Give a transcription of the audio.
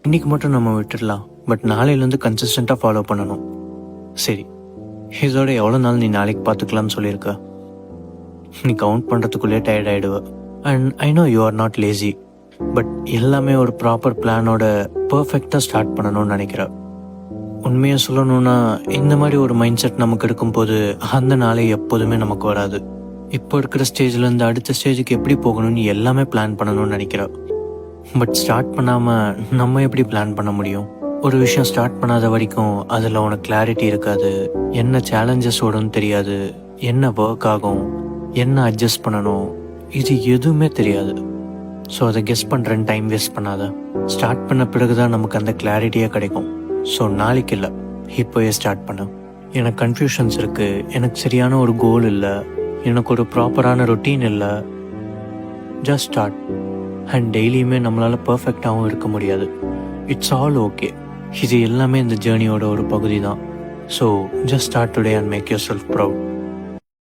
இன்னைக்கு மட்டும் நம்ம விட்டுடலாம், பட் நாளையிலேருந்து கன்சிஸ்டண்ட்டாக ஃபாலோ பண்ணணும். சரி, இதோட எவ்வளோ நாள் நீ நாளைக்கு பார்த்துக்கலாம்னு சொல்லியிருக்க? நீ கவுண்ட் பண்ணுறதுக்குள்ளே டயர்ட் ஆகிடுவ. And I know you are not lazy, but எல்லாமே ஒரு ப்ராப்பர் பிளானோட பர்ஃபெக்டாக ஸ்டார்ட் பண்ணணும்னு நினைக்கிற. உண்மையாக சொல்லணும்னா இந்த மாதிரி ஒரு மைண்ட் செட் நமக்கு இருக்கும்போது அந்த நாளே எப்போதுமே நமக்கு வராது. இப்போ இருக்கிற ஸ்டேஜ்லேருந்து அடுத்த ஸ்டேஜுக்கு எப்படி போகணும்னு எல்லாமே பிளான் பண்ணணும்னு நினைக்கிற. பட் ஸ்டார்ட் பண்ணாமல் நம்ம எப்படி பிளான் பண்ண முடியும்? ஒரு விஷயம் ஸ்டார்ட் பண்ணாத வரைக்கும் அதில் உனக்கு கிளாரிட்டி இருக்காது. என்ன சேலஞ்சஸ் ஓடும்னு தெரியாது, என்ன ஒர்க் ஆகும், என்ன அட்ஜஸ்ட் பண்ணணும், இது எதுவுமே தெரியாது. ஸோ அதை கெஸ் பண்ணுறேன்னு டைம் வேஸ்ட் பண்ணாத. ஸ்டார்ட் பண்ண பிறகு தான் நமக்கு அந்த கிளாரிட்டியே கிடைக்கும். ஸோ நாளைக்கு இல்லை, இப்போயே ஸ்டார்ட் பண்ண. எனக்கு கன்ஃபியூஷன்ஸ் இருக்குது, எனக்கு சரியான ஒரு கோல் இல்லை, எனக்கு ஒரு ப்ராப்பரான ரொட்டீன் இல்லை. Just start. அண்ட் டெய்லியுமே நம்மளால் பர்ஃபெக்டாகவும் இருக்க முடியாது. It's all okay. இது எல்லாமே இந்த ஜேர்னியோட ஒரு பகுதி தான். So just start today and make yourself proud.